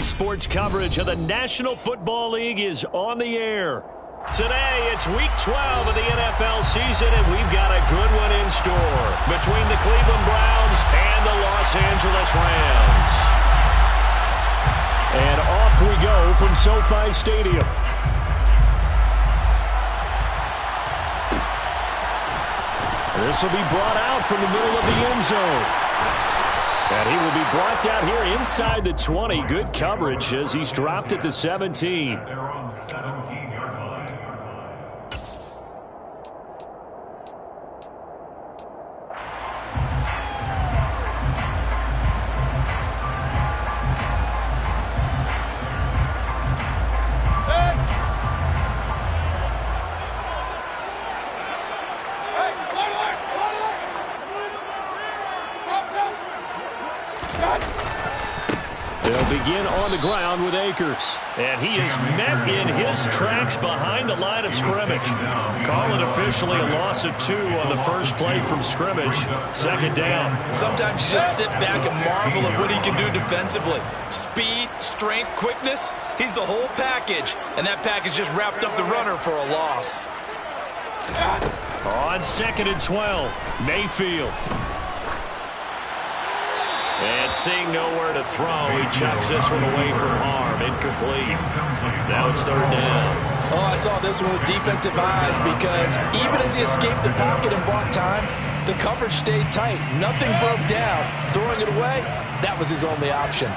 NBC Sports coverage of the National Football League is on the air. Today, it's Week 12 of the NFL season, and we've got a good one in store between the Cleveland Browns and the Los Angeles Rams. And off we go from SoFi Stadium. This will be brought out from the middle of the end zone. And he will be brought out here inside the 20. Good coverage as he's dropped at the 17. They're on the 17-yard line. They'll begin on the ground with Akers. And he is met in his tracks behind the line of scrimmage. Call it officially a loss of 2 on the first play from scrimmage. Second down. Sometimes you just sit back and marvel at what he can do defensively. Speed, strength, quickness. He's the whole package. And that package just wrapped up the runner for a loss. On 2nd and 12, Mayfield. And seeing nowhere to throw, he chucks this one away from harm. Incomplete. Now it's 3rd down. Oh, I saw this one with defensive eyes because even as he escaped the pocket and bought time, the coverage stayed tight. Nothing broke down. Throwing it away, that was his only option.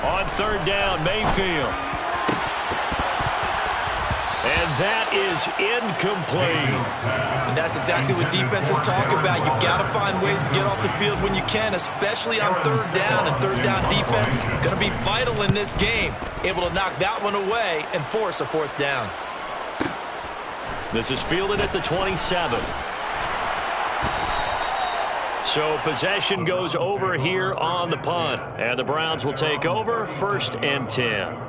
On 3rd down, Mayfield. And that is incomplete. And that's exactly what defenses talk about. You've got to find ways to get off the field when you can, especially on 3rd down. And 3rd down defense going to be vital in this game. Able to knock that one away and force a 4th down. This is fielded at the 27. So possession goes over here on the punt. And the Browns will take over 1st and 10.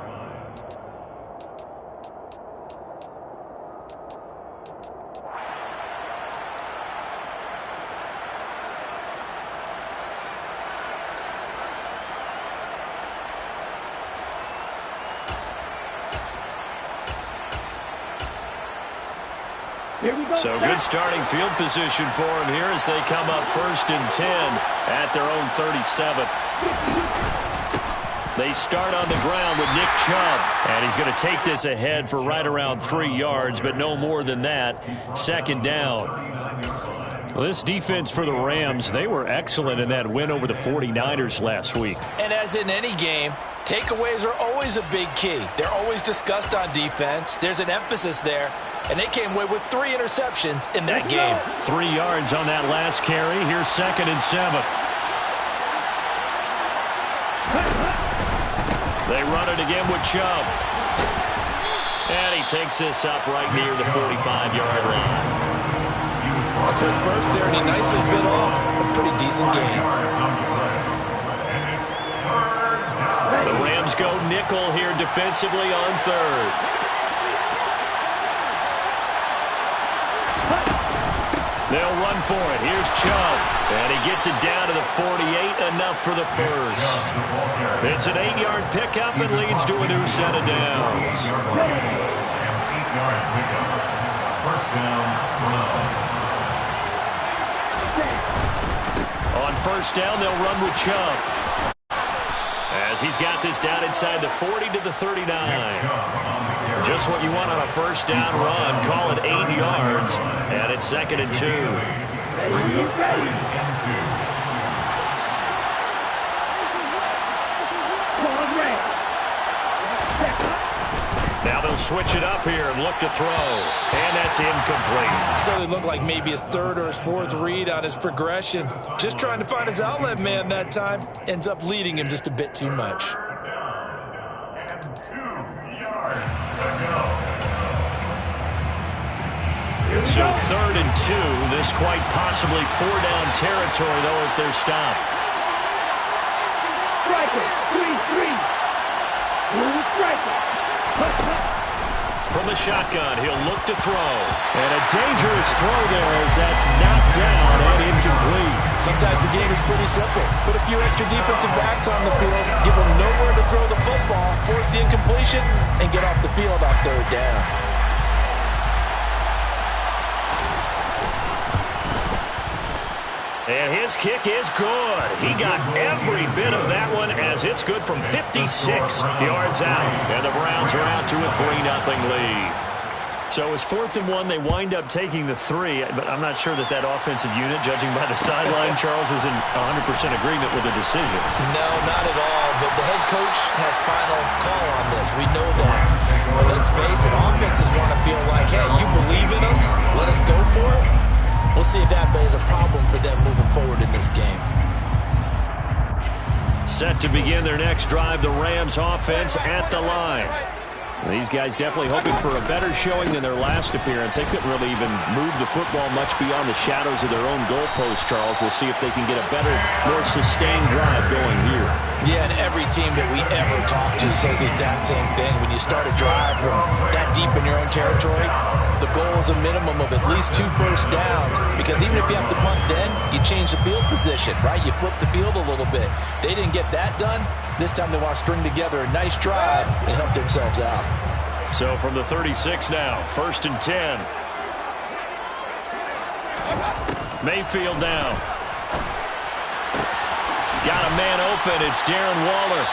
So good starting field position for him here as they come up 1st and 10 at their own 37. They start on the ground with Nick Chubb. And he's going to take this ahead for right around 3 yards, but no more than that. 2nd down. Well, this defense for the Rams, they were excellent in that win over the 49ers last week. And as in any game, takeaways are always a big key. They're always discussed on defense. There's an emphasis there. And they came away with 3 interceptions in that game. 3 yards on that last carry. Here's 2nd and 7. They run it again with Chubb. And he takes this up right near the 45-yard line. A quick burst there, and he nicely bit off a pretty decent game. The Rams go nickel here defensively on 3rd. They'll run for it. Here's Chubb. And he gets it down to the 48, enough for the first. It's an 8-yard pickup and leads to a new set of downs. On 1st down, they'll run with Chubb. As he's got this down inside the 40 to the 39. Just what you want on a 1st down run. Call it 8 yards. And it's 2nd and 2. Now they'll switch it up here and look to throw. And that's incomplete. Certainly looked like maybe his 3rd or his 4th read on his progression. Just trying to find his outlet man that time. Ends up leading him just a bit too much. So 3rd and 2. This quite possibly 4-down territory, though, if they're stopped. From the shotgun, he'll look to throw. And a dangerous throw there as that's knocked down and incomplete. Sometimes the game is pretty simple. Put a few extra defensive backs on the field, give them nowhere to throw the football, force the incompletion, and get off the field on third down. And his kick is good. He got every bit of that one as it's good from 56 yards out. And the Browns are out to a 3-0 lead. So it's 4th and 1. They wind up taking the 3, but I'm not sure that offensive unit, judging by the sideline, Charles, was in 100% agreement with the decision. No, not at all. But the head coach has final call on this. We know that. But let's face it, offenses want to feel like, hey, you believe in us? Let us go for it. We'll see if that is a problem for them moving forward in this game. Set to begin their next drive, the Rams offense at the line. These guys definitely hoping for a better showing than their last appearance. They couldn't really even move the football much beyond the shadows of their own goalpost, Charles. We'll see if they can get a better, more sustained drive going here. Yeah, and every team that we ever talk to says the exact same thing. When you start a drive from that deep in your own territory, the goal is a minimum of at least 2 first downs, because even if you have to punt then, you change the field position, right? You flip the field a little bit. They didn't get that done. This time they want to string together a nice drive and help themselves out. So from the 36 now, 1st and 10. Mayfield now. Got a man open. It's Darren Waller.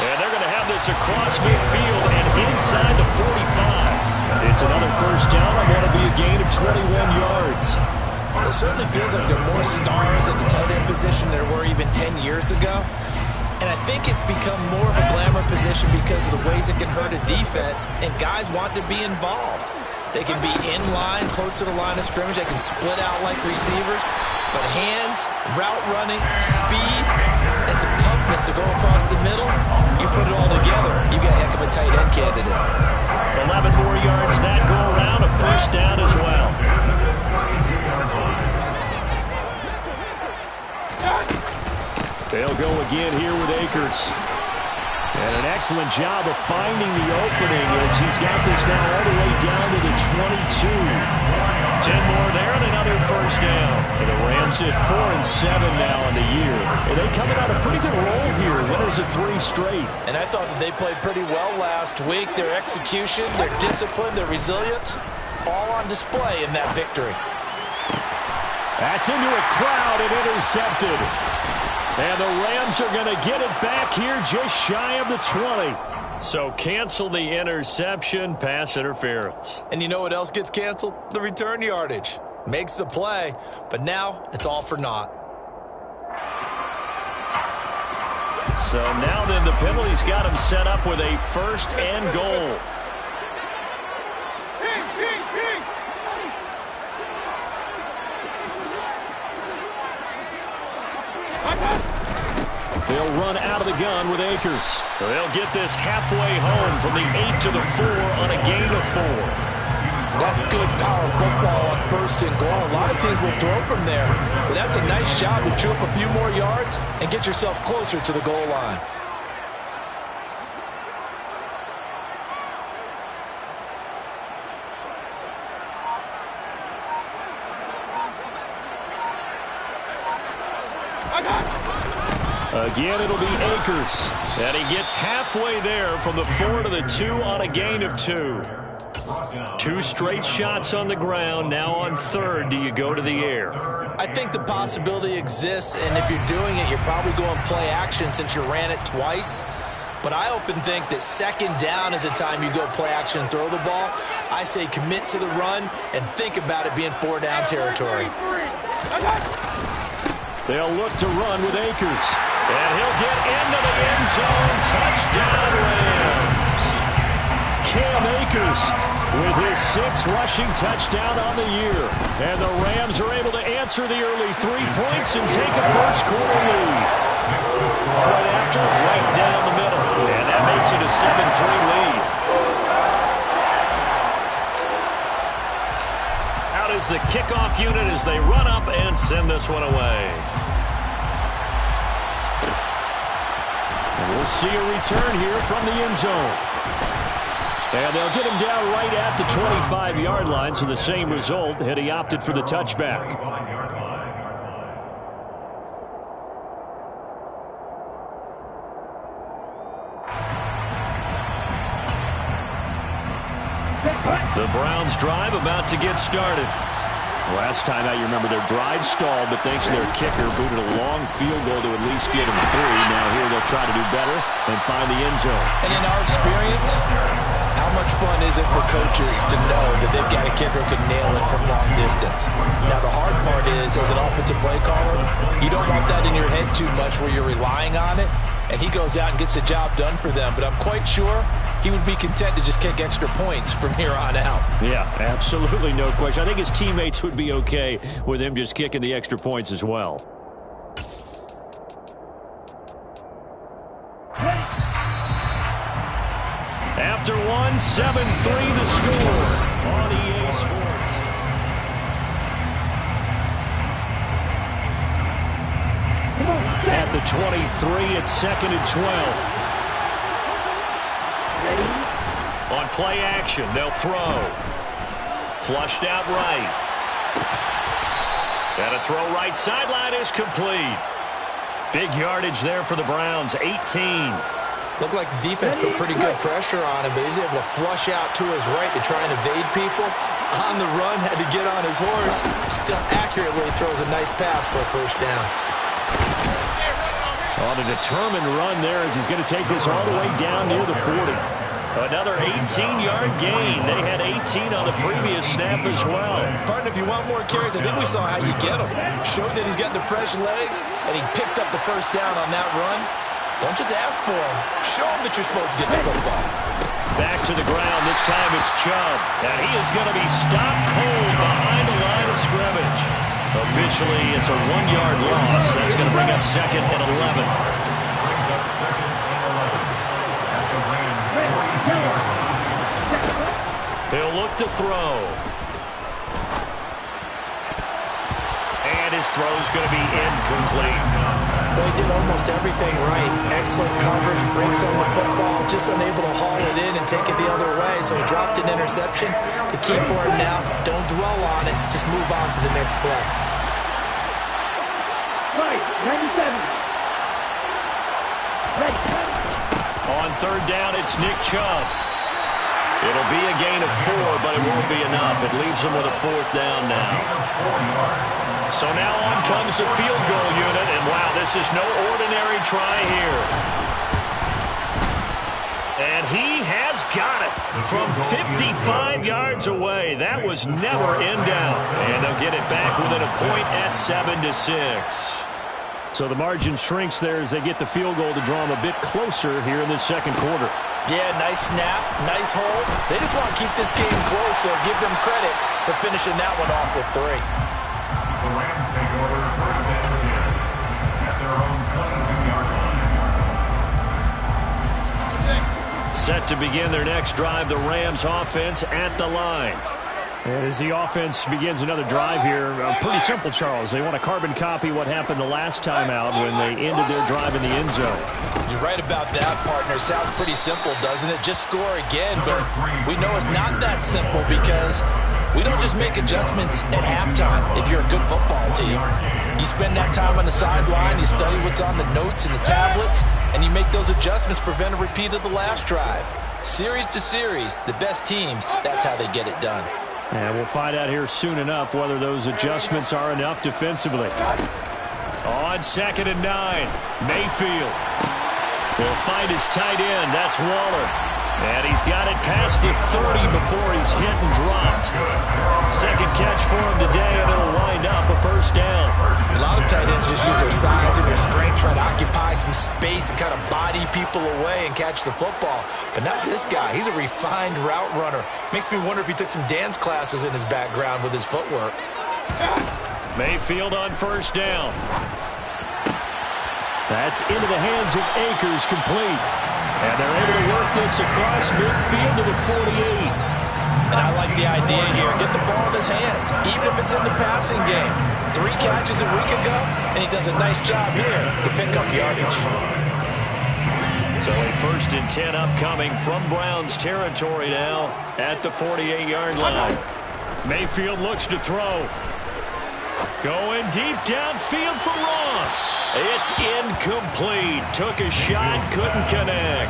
And they're going to have this across midfield and inside the 45. It's another first down. I want to be a gain of 21 yards. It certainly feels like there are more stars at the tight end position than there were even 10 years ago. And I think it's become more of a glamour position because of the ways it can hurt a defense, and guys want to be involved. They can be in line, close to the line of scrimmage. They can split out like receivers. But hands, route running, speed, and some toughness to go across the middle, you put it all together, you got a heck of a tight end candidate. 11 more yards that go around, a first down as well. They'll go again here with Akers. And an excellent job of finding the opening as he's got this now all the way down to the 22. 10 more there and another first down. And the Rams at 4-7 now in the year. And they coming on a pretty good roll here. Winners of 3 straight. And I thought that they played pretty well last week. Their execution, their discipline, their resilience, all on display in that victory. That's into a crowd and intercepted. And the Rams are going to get it back here just shy of the 20. So cancel the interception, pass interference. And you know what else gets canceled? The return yardage. Makes the play, but now it's all for naught. So now then the penalty's got him set up with a first and goal. They'll run out of the gun with Akers. They'll get this halfway home from the 8 to the 4 on a gain of 4. That's good power football on first and goal. A lot of teams will throw from there, but that's a nice job to chew up a few more yards and get yourself closer to the goal line. Again, it'll be Akers. And he gets halfway there from the 4 to the 2 on a gain of 2. 2 straight shots on the ground. Now on third, do you go to the air? I think the possibility exists, and if you're doing it, you're probably going play action since you ran it twice. But I often think that second down is a time you go play action and throw the ball. I say commit to the run and think about it being 4-down territory. They'll look to run with Akers. And he'll get into the end zone. Touchdown, Rams. Cam Akers with his 6th rushing touchdown on the year. And the Rams are able to answer the early 3 points and take a first-quarter lead. Right after, right down the middle. And that makes it a 7-3 lead. Out is the kickoff unit as they run up and send this one away. We'll see a return here from the end zone. And they'll get him down right at the 25-yard line, so the same result, and he opted for the touchback. The Browns drive about to get started. Last time out, you remember their drive stalled, but thanks to their kicker, booted a long field goal to at least get them 3. Now here they'll try to do better and find the end zone. And in our experience, how much fun is it for coaches to know that they've got a kicker who can nail it from long distance? Now the hard part is, as an offensive play caller, you don't want that in your head too much where you're relying on it, and he goes out and gets the job done for them. But I'm quite sure he would be content to just kick extra points from here on out. Yeah, absolutely no question. I think his teammates would be okay with him just kicking the extra points as well. After 1, 7-3 the score on EA Sports. At the 23, it's 2nd and 12. On play action, they'll throw. Flushed out right. And a throw right sideline is complete. Big yardage there for the Browns, 18. Looked like the defense put pretty good pressure on him, but he's able to flush out to his right to try and evade people. On the run, had to get on his horse. Still accurately throws a nice pass for a first down. On a determined run there as he's going to take this all the way down near the 40. Another 18-yard gain. They had 18 on the previous snap as well. Partner, if you want more carries, I think we saw how you get him. Showed that he's got the fresh legs, and he picked up the first down on that run. Don't just ask for him. Show him that you're supposed to get the football. Back to the ground. This time it's Chubb. And he is going to be stopped cold behind the line of scrimmage. Officially, it's a 1-yard loss. That's going to bring up 2nd and 11. He'll look to throw. And his throw's going to be incomplete. Well, he did almost everything right. Excellent coverage, breaks on the football, just unable to haul it in and take it the other way, so he dropped an interception. The key for him now, don't dwell on it, just move on to the next play. Right, 97. Right. On 3rd down, it's Nick Chubb. It'll be a gain of 4, but it won't be enough. It leaves him with a 4th down now. So now on comes the field goal unit, and wow, this is no ordinary try here. And he has got it from 55 yards away. That was never in doubt. And they'll get it back within a point at 7-6. So the margin shrinks there as they get the field goal to draw them a bit closer here in this 2nd quarter. Yeah, nice snap, nice hold. They just want to keep this game close, so give them credit for finishing that one off with 3. The Rams take over 1st and 10 at their own 22-yard line. Set to begin their next drive, the Rams offense at the line. And as the offense begins another drive here, pretty simple, Charles. They want to carbon copy what happened the last time out when they ended their drive in the end zone. You're right about that, partner. Sounds pretty simple, doesn't it? Just score again, but we know it's not that simple because we don't just make adjustments at halftime if you're a good football team. You spend that time on the sideline, you study what's on the notes and the tablets, and you make those adjustments to prevent a repeat of the last drive. Series to series, the best teams, that's how they get it done. And we'll find out here soon enough whether those adjustments are enough defensively. On 2nd and 9, Mayfield will find his tight end. That's Waller. And he's got it past the 30 before he's hit and dropped. 2nd catch for him today, and it'll wind up a 1st down. A lot of tight ends just use their size and their strength, try to occupy some space and kind of body people away and catch the football. But not this guy. He's a refined route runner. Makes me wonder if he took some dance classes in his background with his footwork. Mayfield on 1st down. That's into the hands of Akers, complete. And they're able to work this across midfield to the 48. And I like the idea here. Get the ball in his hands, even if it's in the passing game. 3 catches a week ago, and he does a nice job here to pick up yardage. First and 10 upcoming from Browns territory now at the 48-yard line. Mayfield looks to throw. Going deep downfield for Ross. It's incomplete. Took a shot, couldn't connect.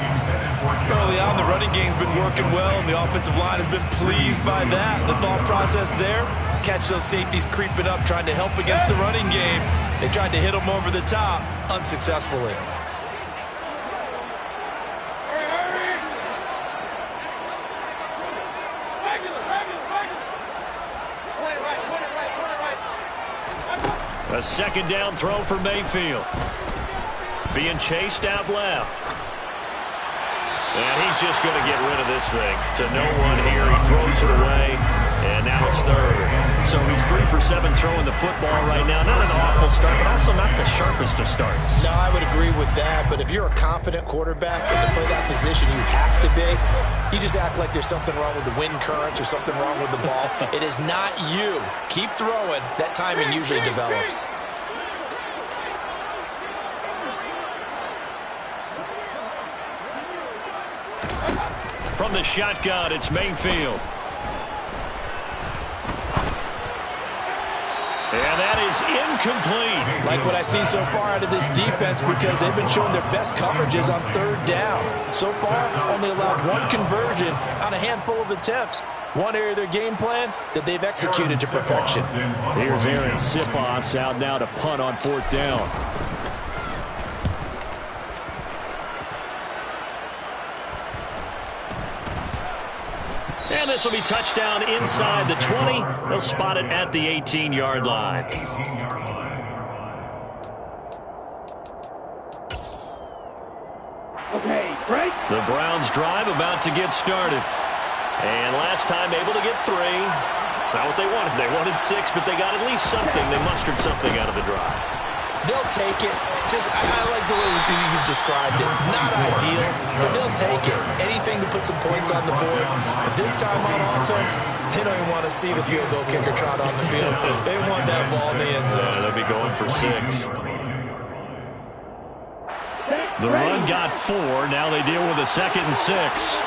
Early on, the running game's been working well, and the offensive line has been pleased by that. The thought process there, catch those safeties creeping up, trying to help against the running game. They tried to hit them over the top, unsuccessfully. A second down throw for Mayfield. Being chased out left. And he's just going to get rid of this thing. To no one here. He throws it away. And now it's third. So he's 3 for 7 throwing the football right now. Not an awful start, but also not the sharpest of starts. No, I would agree with that. But if you're a confident quarterback and to play that position, you have to be. You just act like there's something wrong with the wind currents or something wrong with the ball. It is not you. Keep throwing. That timing usually develops. From the shotgun, it's Mayfield. And that is incomplete. Like what I see so far out of this defense, because they've been showing their best coverages on third down. So far, only allowed one conversion on a handful of attempts. One area of their game plan that they've executed to perfection. Here's Aaron Sipos out now to punt on fourth down. And this will be touchdown inside the 20. They'll spot it at the 18-yard line. Okay, break. The Browns drive about to get started. And last time able to get 3. It's not what they wanted. They wanted 6, but they got at least something. They mustered something out of the drive. They'll take it. I like the way you described it. Not ideal, but they'll take it. Anything to put some points on the board. But this time on offense, they don't even want to see the field goal kicker trot on the field. They want that ball in the end zone. They'll be going for 6. The run got 4. Now they deal with a 2nd and 6.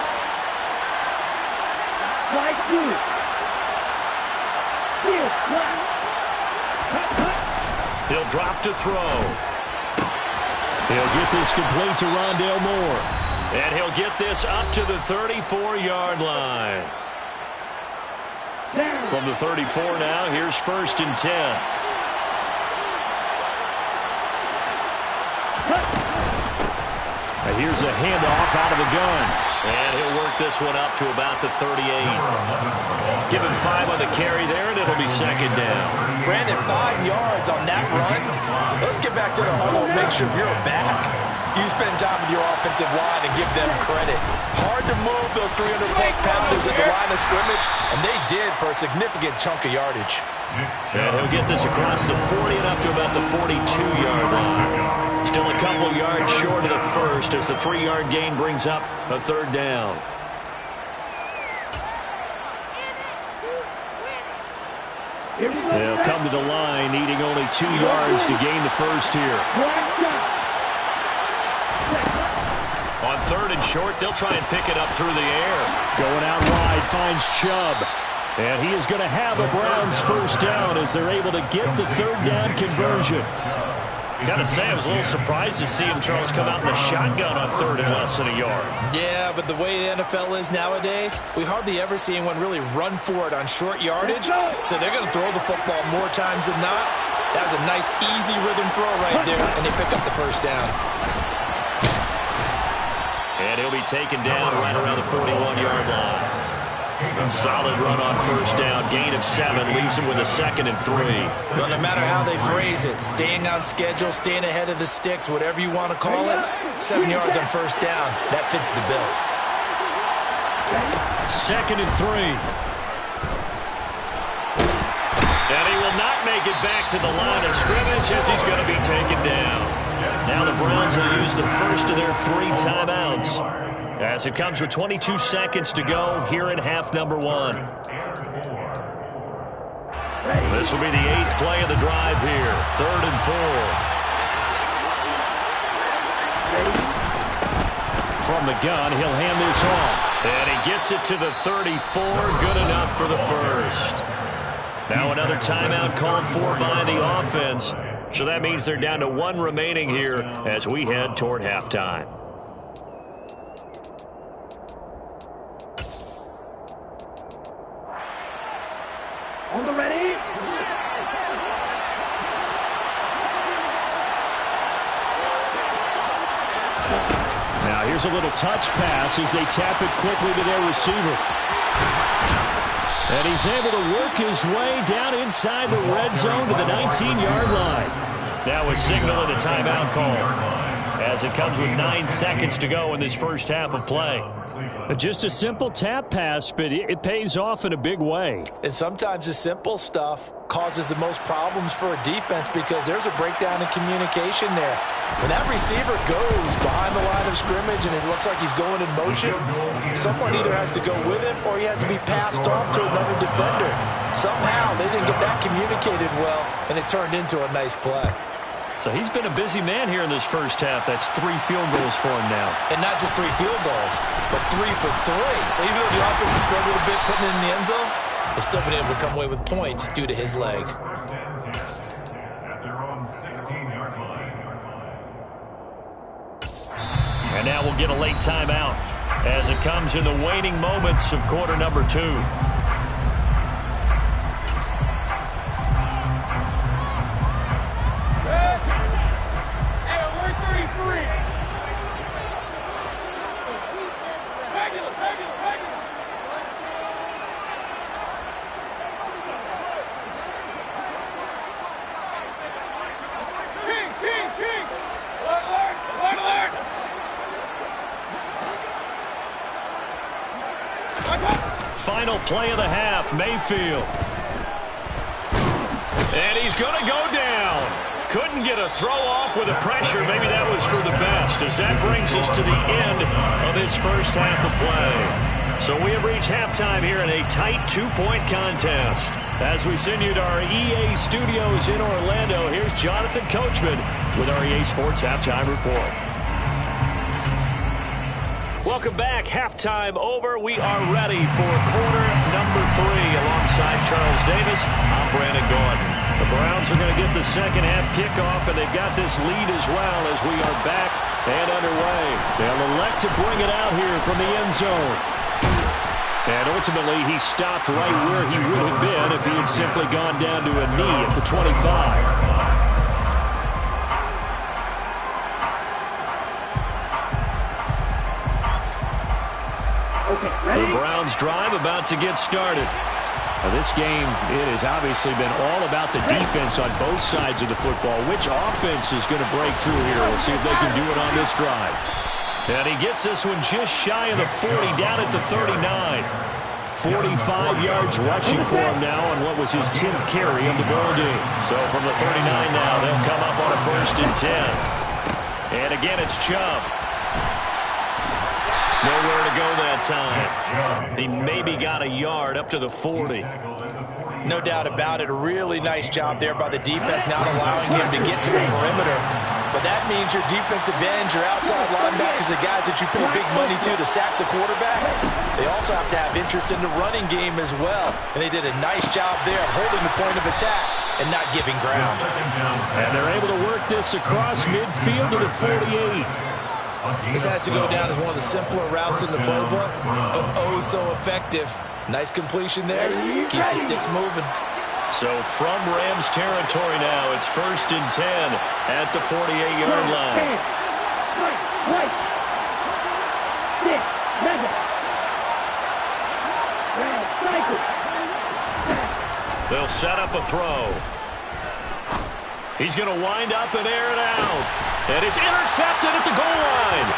He'll drop to throw. He'll get this complete to Rondale Moore. And he'll get this up to the 34-yard line. From the 34 now, here's 1st and 10. Now here's a handoff out of the gun. And he'll work this one up to about the 38. Give him 5 on the carry there, and it'll be 2nd down. Brandon, 5 yards on that run. Let's get back to the huddle and make sure you're back. You spend time with your offensive line and give them credit. Hard to move those 300-plus pounders at the line of scrimmage, and they did for a significant chunk of yardage. And he'll get this across the 40 and up to about the 42-yard line. Still a couple yards short of the first as the 3-yard gain brings up a 3rd down. They'll come to the line needing only 2 yards to gain the first here. On 3rd and short, they'll try and pick it up through the air. Going out wide, finds Chubb. And he is going to have a Browns first down as they're able to get the 3rd down conversion. Got to say, I was a little surprised to see him, Charles, come out in the shotgun on 3rd and less than a yard. Yeah, but the way the NFL is nowadays, we hardly ever see anyone really run for it on short yardage. So they're going to throw the football more times than not. That was a nice, easy rhythm throw right there, and they pick up the first down. And he'll be taken down right around the 41-yard line. A solid run on first down. Gain of 7 leaves him with a 2nd and 3. Well, no matter how they phrase it, staying on schedule, staying ahead of the sticks, whatever you want to call it, 7 yards on first down, that fits the bill. 2nd and 3. And he will not make it back to the line of scrimmage as he's going to be taken down. Now the Browns will use the first of their 3 timeouts, as it comes with 22 seconds to go here in half number 1. This will be the 8th play of the drive here. 3rd and 4. from the gun. He'll hand this off. And he gets it to the 34. Good enough for the first. Now another timeout called for by the offense. So that means they're down to 1 remaining here as we head toward halftime. On the ready. Now here's a little touch pass as they tap it quickly to their receiver. And he's able to work his way down inside the red zone to the 19-yard line. That was signaling a timeout call as it comes with 9 seconds to go in this first half of play. Just a simple tap pass, but it pays off in a big way. And sometimes the simple stuff causes the most problems for a defense because there's a breakdown in communication there. When that receiver goes behind the line of scrimmage and it looks like he's going in motion, someone either has to go with him or he has to be passed off to another defender. Somehow they didn't get that communicated well, and it turned into a nice play. So he's been a busy man here in this first half. That's 3 field goals for him now. And not just 3 field goals, but 3 for 3. So even though the offense has struggled a bit putting it in the end zone, they've still been able to come away with points due to his leg. At their own 16-yard line. And now we'll get a late timeout as it comes in the waning moments of quarter number 2. Final play of the half, Mayfield. And he's going to go down. Couldn't get a throw off with the pressure. Maybe that was for the best, as that brings us to the end of this first half of play. So we have reached halftime here in a tight 2-point contest. As we send you to our EA studios in Orlando, here's Jonathan Coachman with our EA Sports Halftime Report. Welcome back. Halftime over. We are ready for quarter number 3. Alongside Charles Davis, I'm Brandon Gordon. The Browns are going to get the second half kickoff, and they've got this lead as well as we are back and underway. They'll elect to bring it out here from the end zone. And ultimately, he stopped right where he would have been if he had simply gone down to a knee at the 25. The Browns drive about to get started. Now this game, it has obviously been all about the defense on both sides of the football. Which offense is going to break through here? We'll see if they can do it on this drive. And he gets this one just shy of the 40, down at the 39. 45 yards rushing for him now on what was his 10th carry of the ball game. So from the 39 now, they'll come up on a 1st and 10. And again, it's Chubb. Nowhere to go that time. He maybe got a yard up to the 40. No doubt about it. A really nice job there by the defense, not allowing him to get to the perimeter. But that means your defensive ends, your outside linebackers, the guys that you pay big money to sack the quarterback, they also have to have interest in the running game as well. And they did a nice job there of holding the point of attack and not giving ground. And they're able to work this across midfield to the 48. This has to go down as one of the simpler routes in the playbook, but oh so effective. Nice completion there. Keeps the sticks moving. So from Rams territory now, it's 1st and 10 at the 48-yard line. They'll set up a throw. He's going to wind up and air it out. And it's intercepted at the goal line.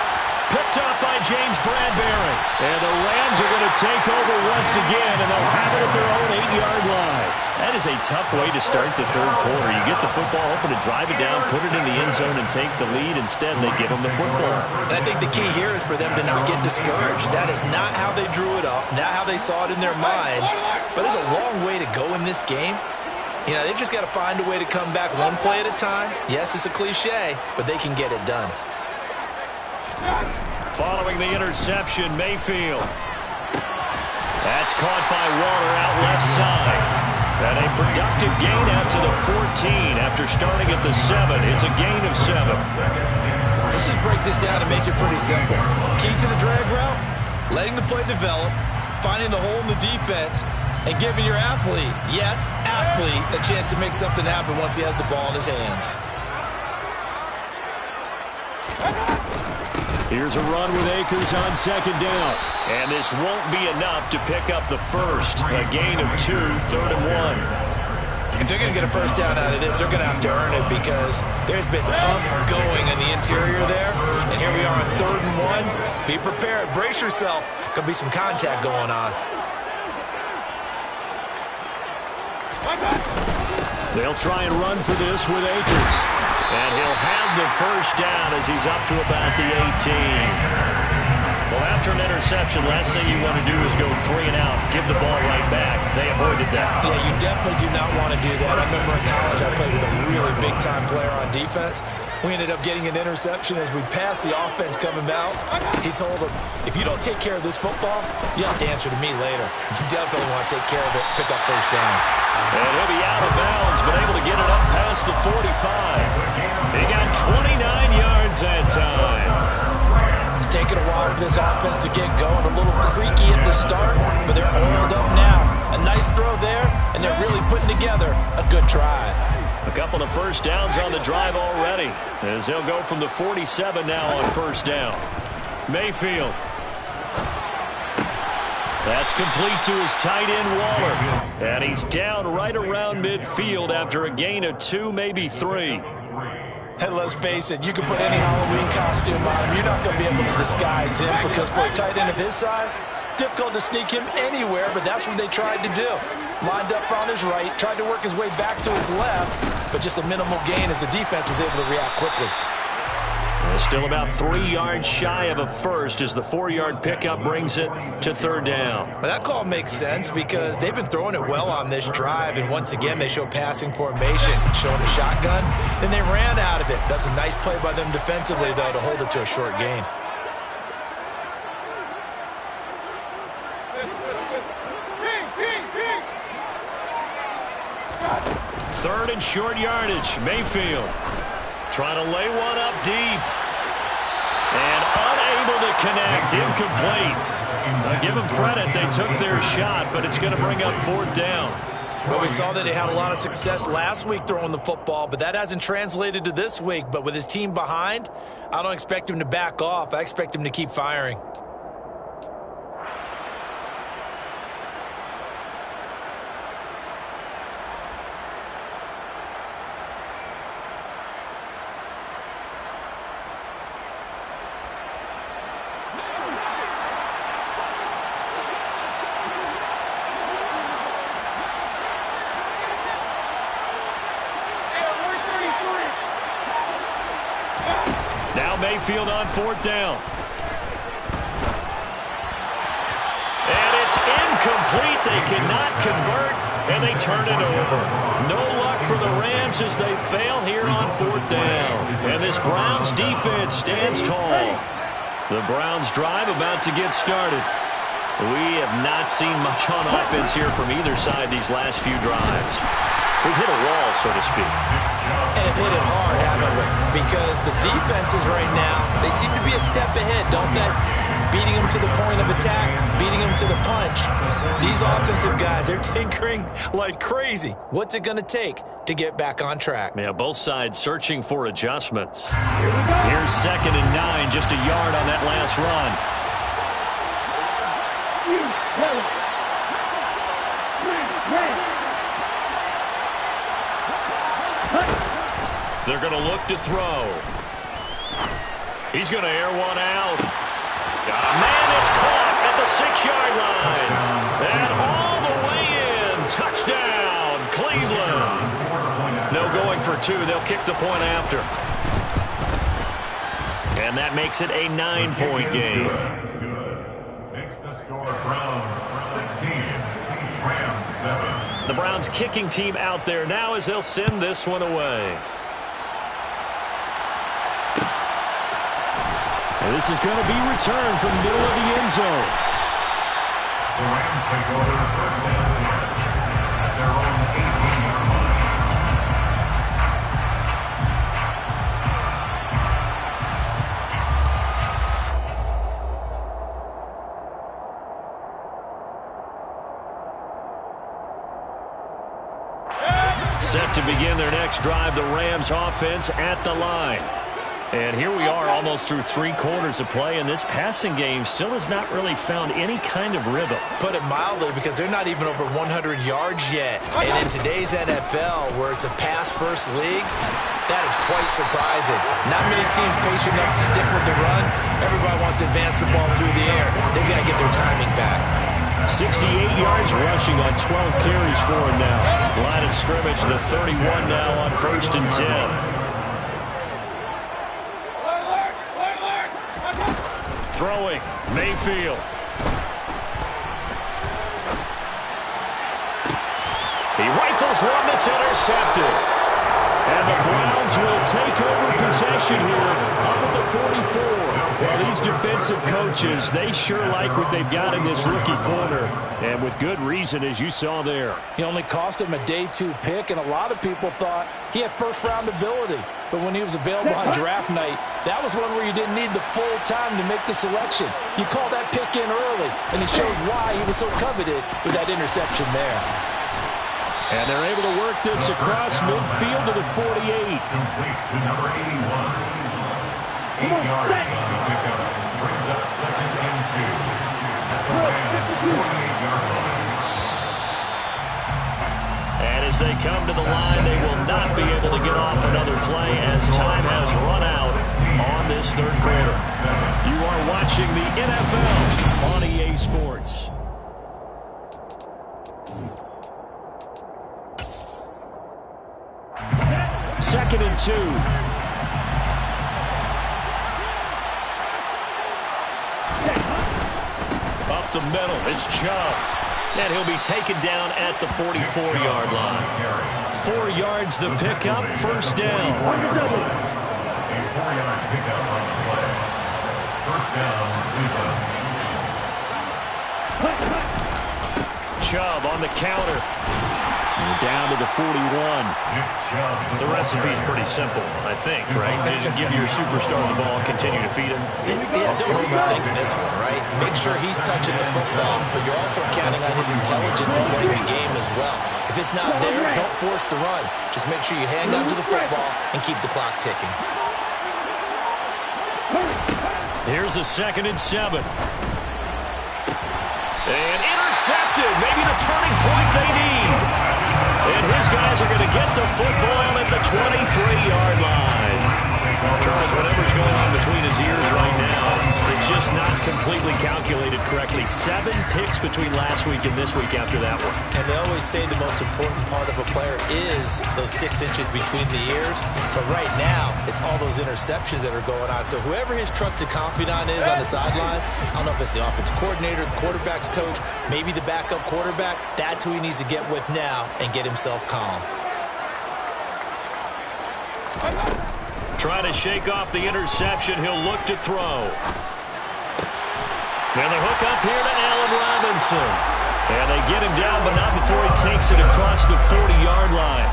Picked up by James Bradbury. And the Rams are going to take over once again, and they'll have it at their own 8-yard line. That is a tough way to start the third quarter. You get the football open to drive it down, put it in the end zone, and take the lead. Instead, they give them the football. And I think the key here is for them to not get discouraged. That is not how they drew it up, not how they saw it in their minds. But there's a long way to go in this game. You know, they've just got to find a way to come back one play at a time. Yes, it's a cliche, but they can get it done. Following the interception, Mayfield. That's caught by Waller out left side. And a productive gain out to the 14 after starting at the 7. It's a gain of 7. Let's just break this down and make it pretty simple. Key to the drag route, letting the play develop, finding the hole in the defense, and giving your athlete, yes, athlete, a chance to make something happen once he has the ball in his hands. Here's a run with Akers on second down. And this won't be enough to pick up the first. A gain of 2, 3rd and 1. If they're going to get a first down out of this, they're going to have to earn it because there's been tough going in the interior there. And here we are on 3rd and 1. Be prepared. Brace yourself. Could be some contact going on. They'll try and run for this with Akers. And he'll have the first down as he's up to about the 18. Well, after an interception, last thing you want to do is go 3 and out, give the ball right back. They avoided that. Yeah, you definitely do not want to do that. I remember in college I played with a really big-time player on defense. We ended up getting an interception as we passed the offense coming out. He told him, if you don't take care of this football, you have to answer to me later. You definitely want to take care of it, pick up first downs. And he'll be out of bounds, but able to get it up past the 45. He got 29 yards that time. It's taken a while for this offense to get going. A little creaky at the start, but they're oiled up now. A nice throw there, and they're really putting together a good drive. A couple of first downs on the drive already, as they'll go from the 47 now on first down. Mayfield. That's complete to his tight end, Waller. And he's down right around midfield after a gain of 2, maybe 3. And let's face it, you can put any Halloween costume on him. You're not going to be able to disguise him because for a tight end of his size, difficult to sneak him anywhere, but that's what they tried to do. Lined up on his right, tried to work his way back to his left, but just a minimal gain as the defense was able to react quickly. Still about 3 yards shy of a first as the 4-yard pickup brings it to 3rd down. Well, that call makes sense because they've been throwing it well on this drive, and once again they show passing formation, showing a shotgun. Then they ran out of it. That's a nice play by them defensively, though, to hold it to a short gain. Third and short yardage. Mayfield trying to lay one up deep. And unable to connect. Incomplete. Give them credit. They took their shot, but it's going to bring up 4th down. Well, we saw that he had a lot of success last week throwing the football, but that hasn't translated to this week. But with his team behind, I don't expect him to back off. I expect him to keep firing. Mayfield on 4th down. And it's incomplete. They cannot convert, and they turn it over. No luck for the Rams as they fail here on 4th down. And this Browns defense stands tall. The Browns drive about to get started. We have not seen much on offense here from either side these last few drives. We've hit a wall, so to speak. And have hit it hard, haven't we? Because the defenses right now, they seem to be a step ahead, don't they? Beating them to the point of attack, beating them to the punch. These offensive guys, they're tinkering like crazy. What's it going to take to get back on track? Yeah, both sides searching for adjustments. Here's 2nd and 9, just a yard on that last run. They're going to look to throw. He's going to air one out. Man, it's caught at the 6-yard line. And all the way in. Touchdown, Cleveland. No going for 2. They'll kick the point after. And that makes it a 9-point game. Makes the score Browns 16, Rams 7. The Browns kicking team out there now as they'll send this one away. This is going to be returned from the middle of the end zone. The Rams take over first down 10 at their own 18-yard line. Set to begin their next drive, the Rams offense at the line. And here we are almost through 3 quarters of play, and this passing game still has not really found any kind of rhythm. Put it mildly, because they're not even over 100 yards yet. And in today's NFL, where it's a pass-first league, that is quite surprising. Not many teams patient enough to stick with the run. Everybody wants to advance the ball through the air. They've got to get their timing back. 68 yards rushing on 12 carries for him now. Line of scrimmage, the 31 now on 1st and 10. Throwing, Mayfield. He rifles one that's intercepted. And the Browns will take over possession here up at the 44. Well, these defensive coaches, they sure like what they've got in this rookie corner. And with good reason, as you saw there. He only cost him a day 2 pick, and a lot of people thought he had first-round ability. But when he was available on draft night, that was one where you didn't need the full time to make the selection. You call that pick in early, and it shows why he was so coveted with that interception there. And they're able to work this across midfield to the 48. Complete to number 81. 8 yards on the pickup. Brings up 2nd and 2 at the Rams' 48-yard line. And as they come to the line, they will not be able to get off another play as time has run out on this 3rd quarter. You are watching the NFL on EA Sports. Second and 2. Up the middle, it's Chubb. And he'll be taken down at the 44-yard line. 4 yards the pickup, 1st down. A 4-yard pickup on the play. 1st down, Cleveland. Chubb on the counter. And down to the 41. The recipe's pretty simple, I think, right? Just give your superstar the ball and continue to feed him. Yeah, don't overthink this one, right? Make sure he's touching the football, but you're also counting on his intelligence in playing the game as well. If it's not there, don't force the run. Just make sure you hang on to the football and keep the clock ticking. Here's a 2nd and 7. And intercepted. Maybe the turning point they need. And his guys are going to get the football at the 23-yard line. Charles, whatever's going on between his ears right now, it's just not completely calculated correctly. 7 picks between last week and this week after that one. And they always say the most important part of a player is those 6 inches between the ears. But right now, it's all those interceptions that are going on. So whoever his trusted confidant is on the sidelines, I don't know if it's the offensive coordinator, the quarterback's coach, maybe the backup quarterback, that's who he needs to get with now and get himself calm. Trying to shake off the interception. He'll look to throw. And the hook up here to Allen Robinson. And they get him down, but not before he takes it across the 40-yard line.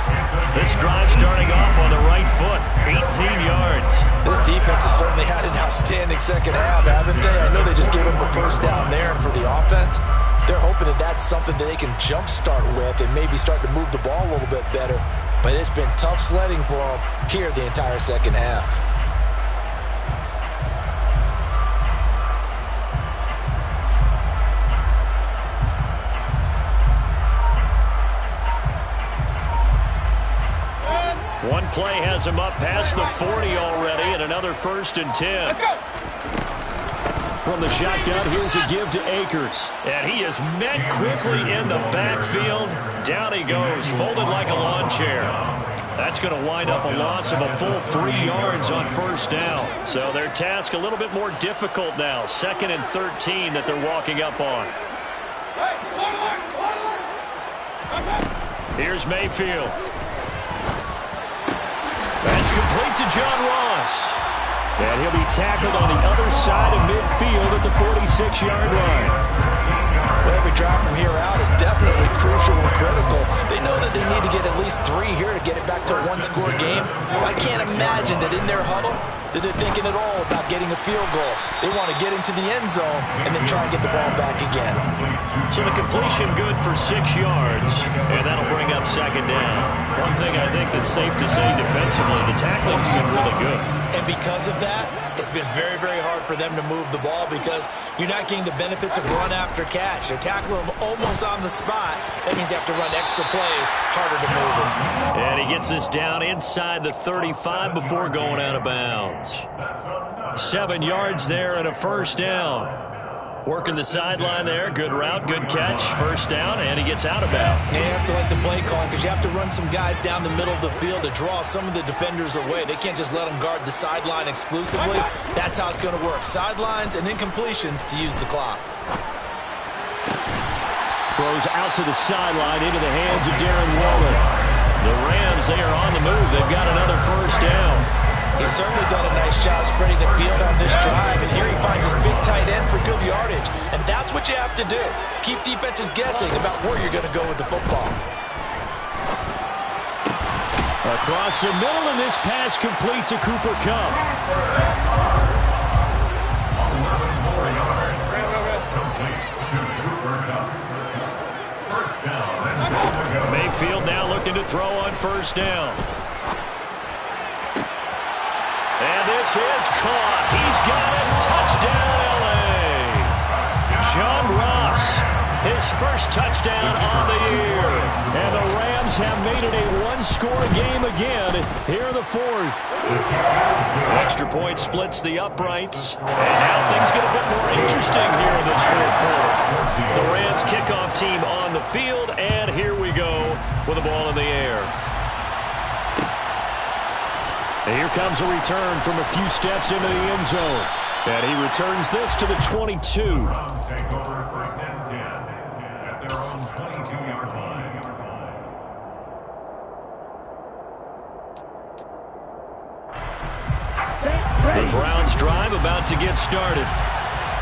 This drive starting off on the right foot, 18 yards. This defense has certainly had an outstanding second half, haven't they? I know they just gave him the first down there, and for the offense, they're hoping that that's something that they can jumpstart with and maybe start to move the ball a little bit better. But it's been tough sledding for them here the entire second half. One play has him up past the 40 already, and another 1st and 10. From the shotgun, here's a give to Akers. And he is met quickly in the backfield. Down he goes, folded like a lawn chair. That's going to wind up a loss of a full 3 yards on 1st down. So their task a little bit more difficult now. 2nd and 13 that they're walking up on. Here's Mayfield. That's complete to John Ross. And he'll be tackled on the other side of midfield at the 46-yard line. Well, every drive from here out is definitely crucial and critical. They know that they need to get at least 3 here to get it back to a one-score game. I can't imagine that in their huddle that they're thinking at all about getting a field goal. They want to get into the end zone and then try and get the ball back again. So the completion good for 6 yards, and that'll bring up second down. One thing I think that's safe to say defensively, the tackling's been really good. And because of that, it's been very, very hard for them to move the ball because you're not getting the benefits of run after catch. They're tackling them almost on the spot. That means they have to run extra plays, harder to move it. And he gets this down inside the 35 before going out of bounds. 7 yards there and a first down. Working the sideline there. Good route, good catch. First down, and he gets out of bounds. You have to like the play call because you have to run some guys down the middle of the field to draw some of the defenders away. They can't just let them guard the sideline exclusively. That's how it's going to work. Sidelines and incompletions to use the clock. Throws out to the sideline into the hands of Darren Waller. The Rams, they are on the move. They've got another first down. He's certainly done a nice job spreading the field on this drive, and here he finds his big tight end for good yardage. And that's what you have to do. Keep defenses guessing about where you're going to go with the football. Across the middle, and this pass complete to Cooper Kupp. 11 more yards. Complete to Cooper Kupp. First down. Mayfield now looking to throw on first down. And this is caught. He's got it. Touchdown, L.A. John Ross, his first touchdown on the year. And the Rams have made it a one-score game again here in the fourth. Extra point splits the uprights. And now things get a bit more interesting here in this fourth quarter. The Rams kickoff team on the field, and here we go with the ball in the air. And here comes a return from a few steps into the end zone. And he returns this to the 22. Take over first and 10 at their own 22-yard line. The Browns drive about to get started.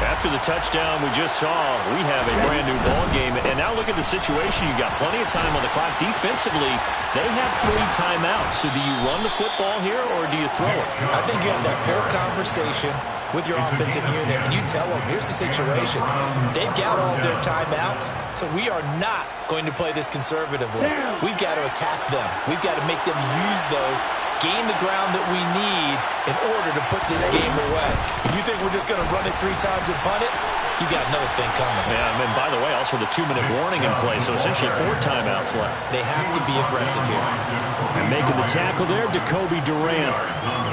After the touchdown we just saw, we have a brand new ball game. And now look at the situation. You've got plenty of time on the clock. Defensively, they have 3 timeouts. So do you run the football here or do you throw it? I think you have that full conversation with your offensive unit, and you tell them, here's the situation. They've got all their timeouts, so we are not going to play this conservatively. We've got to attack them. We've got to make them use those, gain the ground that we need in order to put this game away. If you think we're just going to run it 3 times and punt it, you got another thing coming. Yeah, and by the way, also the 2-minute warning in play, so essentially 4 timeouts left. They have to be aggressive here. And making the tackle there, Jacoby Durant.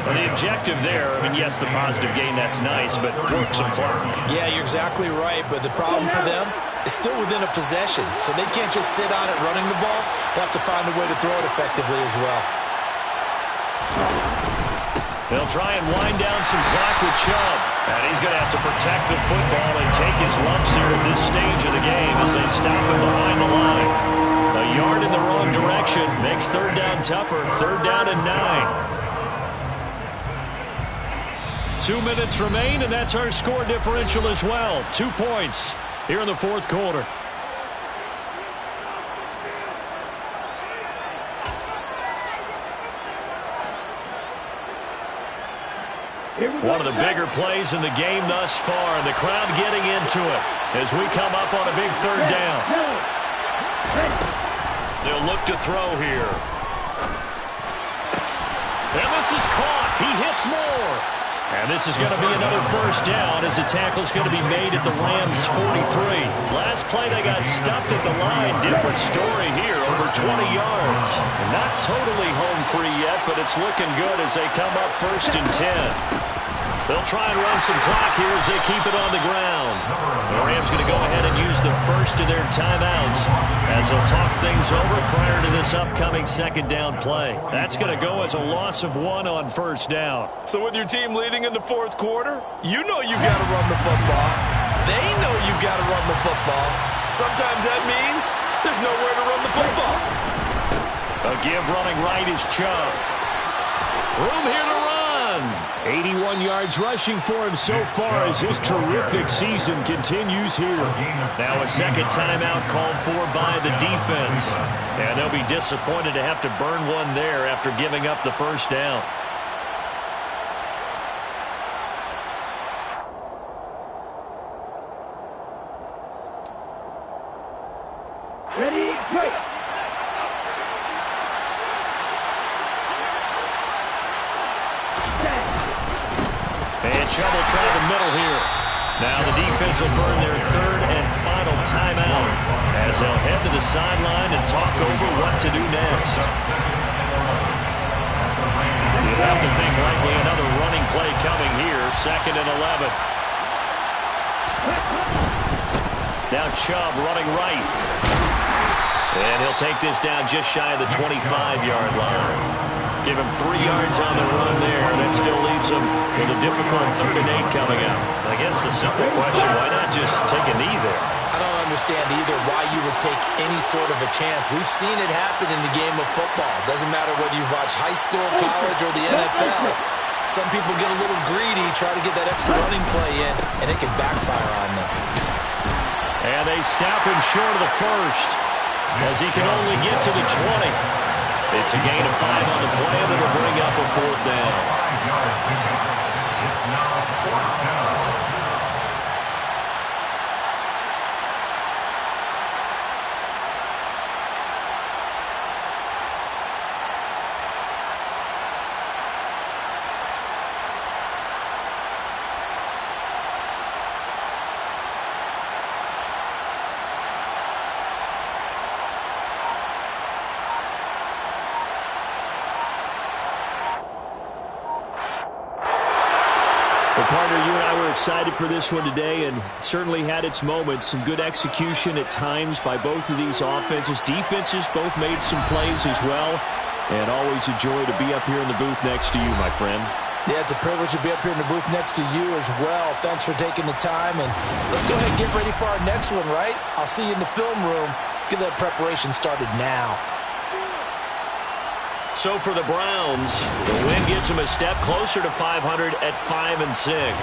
Well, the objective there, I mean, yes, the positive gain, that's nice, but work some clock. Yeah, you're exactly right, but the problem for them is still within a possession, so they can't just sit on it running the ball. They have to find a way to throw it effectively as well. They'll try and wind down some clock with Chubb. And he's going to have to protect the football and take his lumps here at this stage of the game as they stop him behind the line. A yard in the wrong direction makes third down tougher. Third down and 9. 2 minutes remain, and that's our score differential as well. 2 points here in the fourth quarter. One of the bigger plays in the game thus far, and the crowd getting into it as we come up on a big third down. They'll look to throw here. And this is caught. He hits more. And this is going to be another first down as the tackle's going to be made at the Rams' 43. Last play they got stuffed at the line. Different story here, over 20 yards. Not totally home free yet, but it's looking good as they come up first and 10. They'll try and run some clock here as they keep it on the ground. The Rams going to go ahead and use the first of their timeouts as they'll talk things over prior to this upcoming second down play. That's going to go as a loss of 1 on first down. So with your team leading in the fourth quarter, you know you've got to run the football. They know you've got to run the football. Sometimes that means there's nowhere to run the football. A give running right is Chubb. Room here to run. 81 yards rushing for him so far as his terrific season continues here. Now a second timeout called for by the defense. And they'll be disappointed to have to burn one there after giving up the first down. Ready, go! And Chubb will try the middle here. Now the defense will burn their third and final timeout as they'll head to the sideline and talk over what to do next. You'd have to think likely another running play coming here, 2nd and 11. Now Chubb running right. And he'll take this down just shy of the 25-yard line. Give him 3 yards on the run there. That still leaves him with a difficult 3rd and 8 coming up. I guess the simple question, why not just take a knee there? I don't understand either why you would take any sort of a chance. We've seen it happen in the game of football. Doesn't matter whether you watch high school, college, or the NFL. Some people get a little greedy, try to get that extra running play in, and it can backfire on them. And they stop him short of the first as he can only get to the 20. It's a gain of 5 on the play, and it'll bring up a 4th down. It's now 4th down. Partner, you and I were excited for this one today, and certainly had its moments. Some good execution at times by both of these offenses. Defenses both made some plays as well, and always a joy to be up here in the booth next to you, my friend. Yeah, it's a privilege to be up here in the booth next to you as well. Thanks for taking the time, and let's go ahead and get ready for our next one, right? I'll see you in the film room. Get that preparation started now. So for the Browns, the win gets them a step closer to 500 at 5-6.